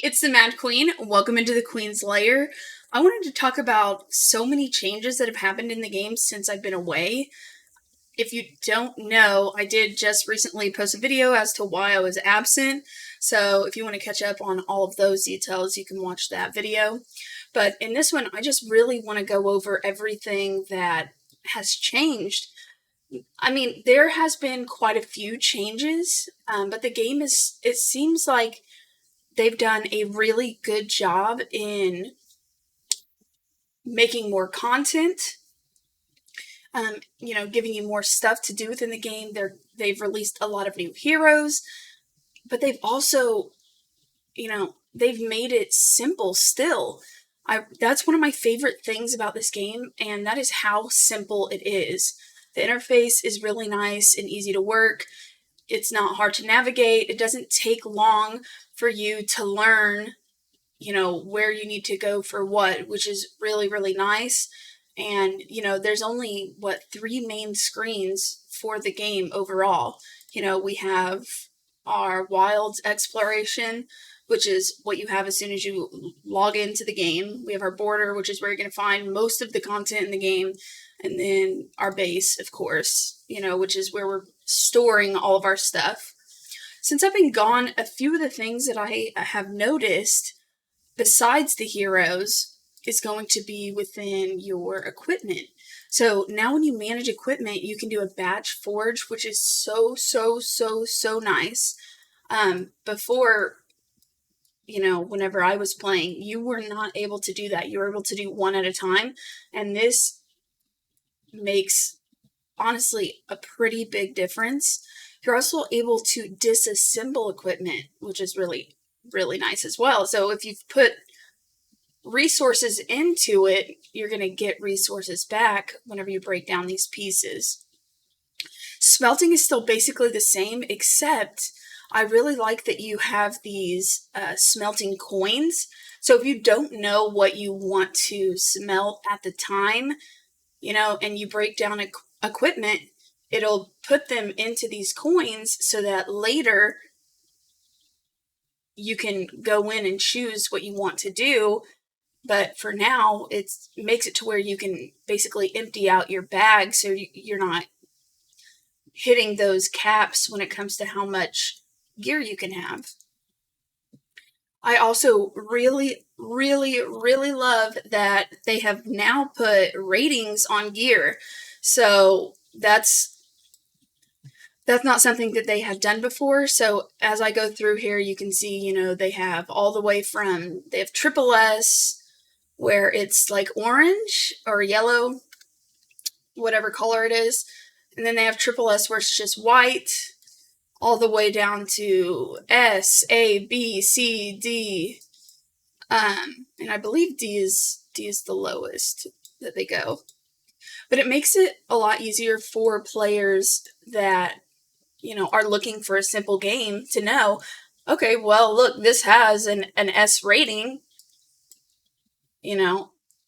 It's the Mad Queen. Welcome into the Queen's Lair. I wanted to talk about so many changes that have happened in the game since I've been away. If you don't know, I did just recently post a video as to why I was absent, so if you want to catch up on all of those details, you can watch that video. But in this one, I just really want to go over everything that has changed. I mean, there has been quite a few changes, but the game it seems like they've done a really good job in making more content, giving you more stuff to do within the game. They've released a lot of new heroes, but they've also, they've made it simple still. That's one of my favorite things about this game, and that is how simple it is. The interface is really nice and easy to work. It's not hard to navigate. It doesn't take long for you to learn, where you need to go for what, which is really, really nice. And, there's only, 3 main screens for the game overall. We have our wilds exploration, which is what you have as soon as you log into the game. We have our border, which is where you're going to find most of the content in the game. And then our base, of course, which is where we're storing all of our stuff. Since I've been gone, a few of the things that I have noticed, besides the heroes, is going to be within your equipment. So now when you manage equipment, you can do a batch forge, which is so nice. Before, whenever I was playing, you were not able to do that. You were able to do one at a time, and this makes, honestly, a pretty big difference. You're also able to disassemble equipment, which is really, really nice as well. So if you've put resources into it, you're going to get resources back whenever you break down these pieces. Smelting is still basically the same, except I really like that you have these smelting coins. So if you don't know what you want to smelt at the time, and you break down equipment, it'll put them into these coins so that later you can go in and choose what you want to do. But for now, it makes it to where you can basically empty out your bag so you're not hitting those caps when it comes to how much gear you can have. I also really, really, really love that they have now put ratings on gear. So that's not something that they have done before. So as I go through here, you can see, they have all the way from, they have triple S, where it's like orange or yellow, whatever color it is. And then they have triple S where it's just white, all the way down to S, A, B, C, D. And I believe D is the lowest that they go. But it makes it a lot easier for players that, are looking for a simple game to know, okay, well, look, this has an S rating,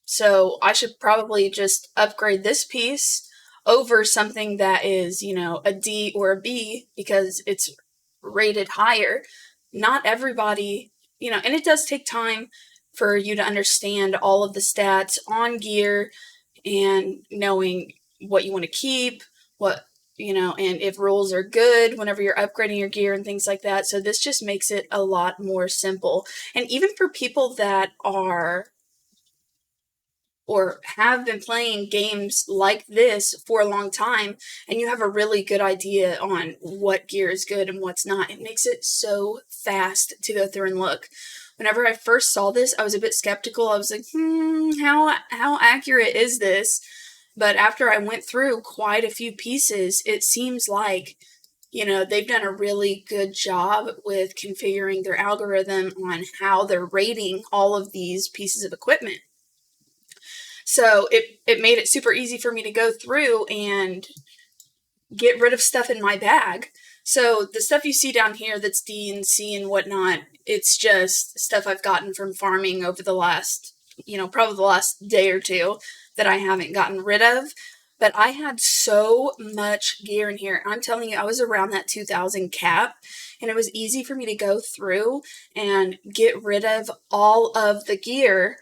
so I should probably just upgrade this piece over something that is, a D or a B because it's rated higher. Not everybody, and it does take time for you to understand all of the stats on gear and knowing what you want to keep, and if rolls are good whenever you're upgrading your gear and things like that. So this just makes it a lot more simple. And even for people that are or have been playing games like this for a long time, and you have a really good idea on what gear is good and what's not, it makes it so fast to go through and look. Whenever I first saw this, I was a bit skeptical. I was like, how accurate is this? But after I went through quite a few pieces, it seems like, they've done a really good job with configuring their algorithm on how they're rating all of these pieces of equipment. So it made it super easy for me to go through and get rid of stuff in my bag. So the stuff you see down here that's D and C and whatnot, it's just stuff I've gotten from farming over the last, probably the last day or two that I haven't gotten rid of. but I had so much gear in here. I'm telling you, I was around that 2000 cap, and it was easy for me to go through and get rid of all of the gear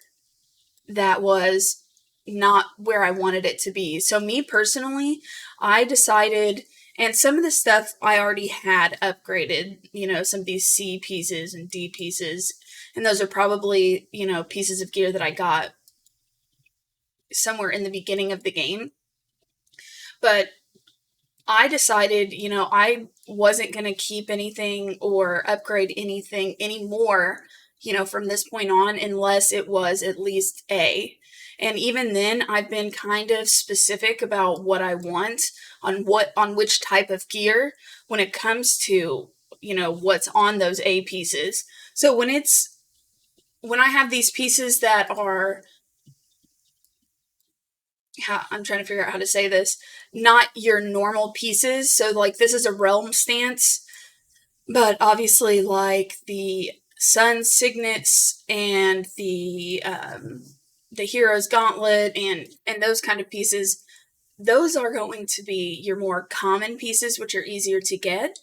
that was not where I wanted it to be. So me personally, I decided, and some of the stuff I already had upgraded, some of these C pieces and D pieces, and those are probably, pieces of gear that I got somewhere in the beginning of the game. But I decided, I wasn't going to keep anything or upgrade anything anymore, from this point on, unless it was at least A. And even then, I've been kind of specific about what I want on which type of gear when it comes to, what's on those A pieces. So when I have these pieces that are, I'm trying to figure out how to say this, not your normal pieces. So like this is a realm stance, but obviously like the sun signets and the hero's gauntlet and those kind of pieces, those are going to be your more common pieces, which are easier to get.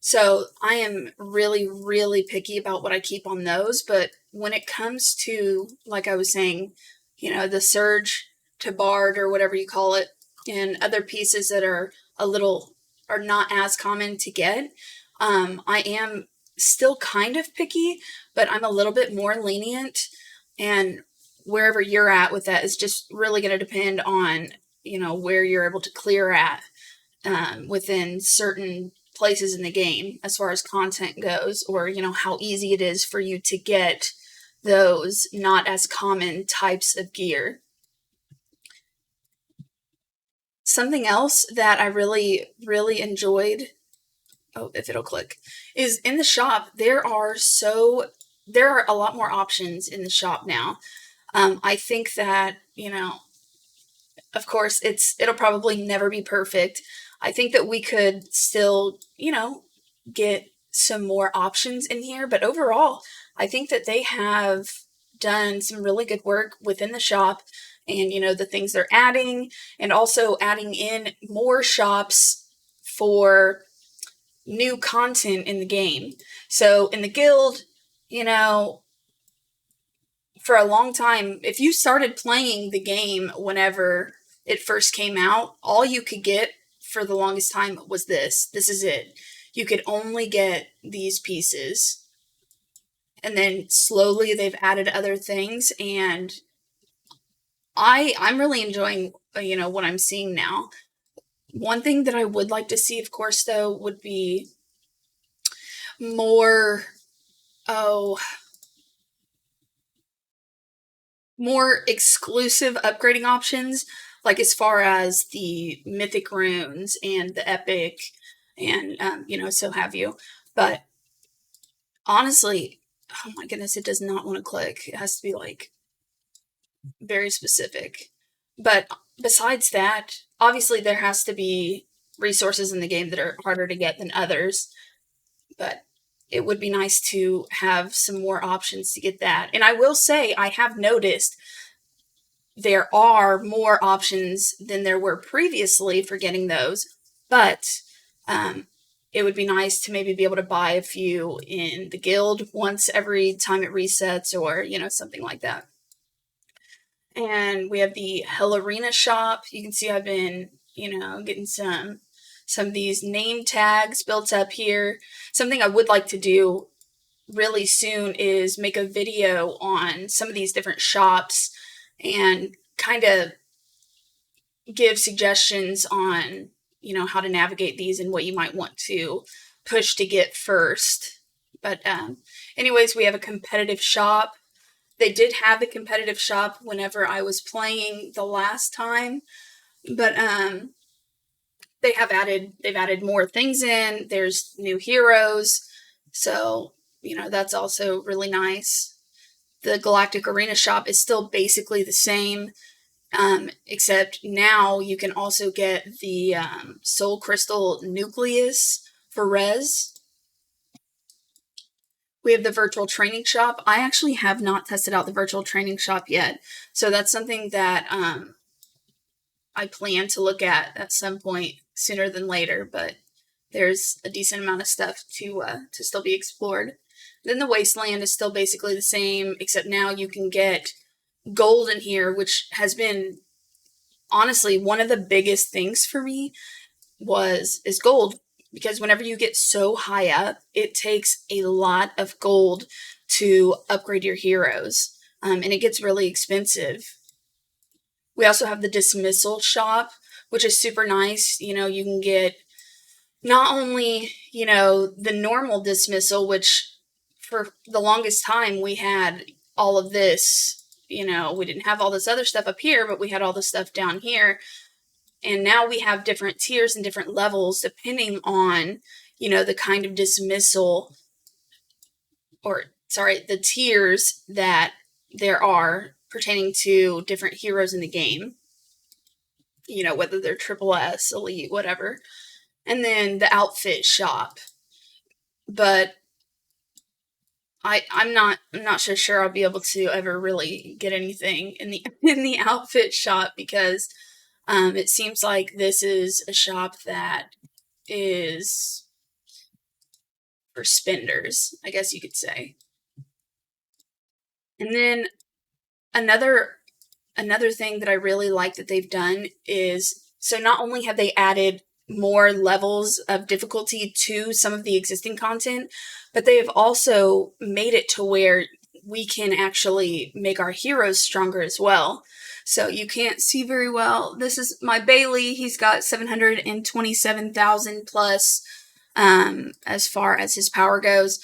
So I am really, really picky about what I keep on those. But when it comes to, like I was saying, the surge to bard or whatever you call it, and other pieces that are not as common to get, I am still kind of picky, but I'm a little bit more lenient. And wherever you're at with that is just really going to depend on, where you're able to clear at within certain places in the game as far as content goes, or how easy it is for you to get those not as common types of gear. Something else that I really, really enjoyed, oh, if it'll click, is in the shop. There are a lot more options in the shop now. I think that, of course, it'll probably never be perfect. I think that we could still, get some more options in here, but overall, I think that they have done some really good work within the shop and, the things they're adding, and also adding in more shops for new content in the game. So in the guild, you know, for a long time, if you started playing the game whenever it first came out, all you could get for the longest time was this. This is it. You could only get these pieces. And then slowly they've added other things, and I'm really enjoying what I'm seeing now. One thing that I would like to see, of course, though, would be more oh more exclusive upgrading options, like as far as the mythic runes and the epic, and so have you. But honestly, oh my goodness, it does not want to click. It has to be like very specific. But besides that, obviously there has to be resources in the game that are harder to get than others. But it would be nice to have some more options to get that. And I will say, I have noticed there are more options than there were previously for getting those, but um, it would be nice to maybe be able to buy a few in the guild once every time it resets, or something like that. And we have the Hell Arena shop. You can see I've been getting some of these name tags built up here. Something I would like to do really soon is make a video on some of these different shops and kind of give suggestions on how to navigate these and what you might want to push to get first. But anyways, we have a competitive shop. They did have the competitive shop whenever I was playing the last time, but they've added more things in. There's new heroes, so that's also really nice. The Galactic Arena shop is still basically the same, except now you can also get the Soul Crystal Nucleus for res. We have the virtual training shop. I actually have not tested out the virtual training shop yet, so that's something that I plan to look at some point sooner than later, but there's a decent amount of stuff to still be explored. Then the Wasteland is still basically the same, except now you can get gold in here, which has been honestly one of the biggest things for me is gold, because whenever you get so high up, it takes a lot of gold to upgrade your heroes, and it gets really expensive. We also have the dismissal shop, which is super nice. You know, you can get not only, you know, the normal dismissal, which for the longest time we had all of this, you know, we didn't have all this other stuff up here, but we had all the stuff down here. And now we have different tiers and different levels depending on, you know, the kind of dismissal, or sorry, the tiers that there are pertaining to different heroes in the game. You know, whether they're triple S, elite, whatever. And then the outfit shop. But I'm not so sure I'll be able to ever really get anything in the in the outfit shop, because it seems like this is a shop that is for spenders, I guess you could say. And then another thing that I really like that they've done is, so not only have they added more levels of difficulty to some of the existing content, but they have also made it to where we can actually make our heroes stronger as well. So you can't see very well. This is my Bailey. He's got 727,000 plus as far as his power goes.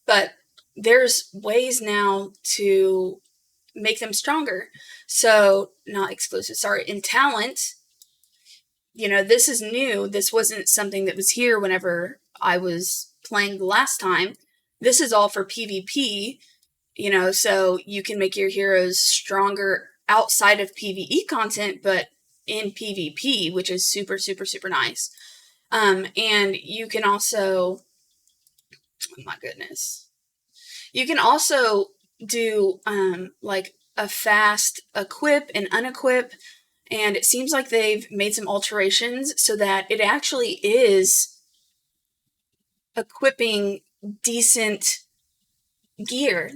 But there's ways now to make them stronger. So, not exclusive, sorry, in talent, you know, this is new. This wasn't something that was here whenever I was playing the last time. This is all for PvP, you know, so you can make your heroes stronger outside of PvE content, but in PvP, which is super, super, super nice. And you can also, oh my goodness, you can also do like a fast equip and unequip, and it seems like they've made some alterations so that it actually is equipping decent gear,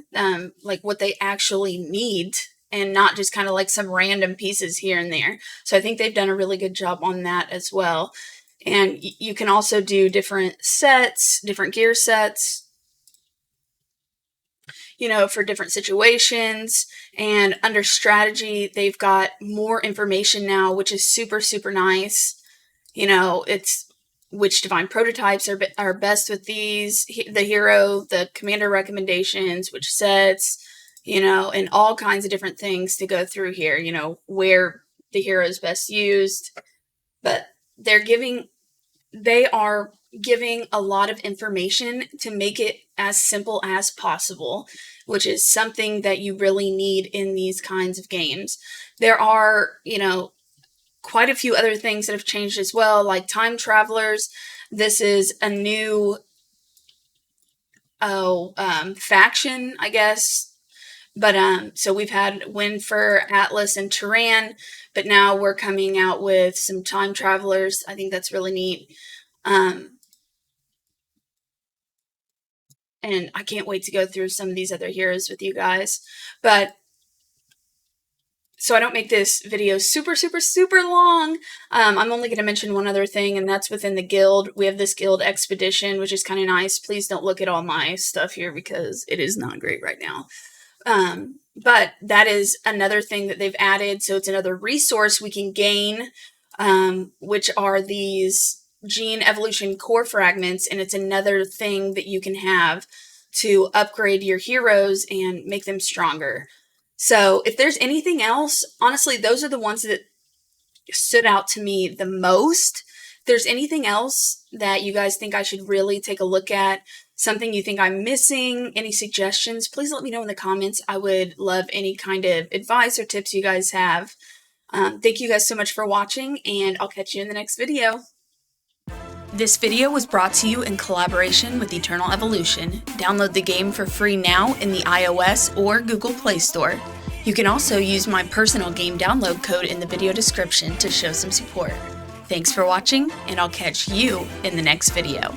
like what they actually need, and not just kind of like some random pieces here and there. So I think they've done a really good job on that as well. And you can also do different sets, different gear sets, you know, for different situations. And under strategy, they've got more information now, which is super, super nice. You know, it's which divine prototypes are best with these, the hero, the commander recommendations, which sets, you know, and all kinds of different things to go through here, you know, where the hero is best used. But they are giving a lot of information to make it as simple as possible, which is something that you really need in these kinds of games. There are, you know, quite a few other things that have changed as well, like time travelers. This is a new faction, I guess. But so we've had Winfer, Atlas, and Turan, but now we're coming out with some time travelers. I think that's really neat. And I can't wait to go through some of these other heroes with you guys. But so I don't make this video super, super, super long. I'm only going to mention one other thing, and that's within the guild. We have this guild expedition, which is kind of nice. Please don't look at all my stuff here because it is not great right now. But that is another thing that they've added. So it's another resource we can gain, which are these gene evolution core fragments. And it's another thing that you can have to upgrade your heroes and make them stronger. So if there's anything else, honestly, those are the ones that stood out to me the most. If there's anything else that you guys think I should really take a look at, something you think I'm missing, any suggestions, please let me know in the comments. I would love any kind of advice or tips you guys have. Thank you guys so much for watching, and I'll catch you in the next video. This video was brought to you in collaboration with Eternal Evolution. Download the game for free now in the iOS or Google Play Store. You can also use my personal game download code in the video description to show some support. Thanks for watching, and I'll catch you in the next video.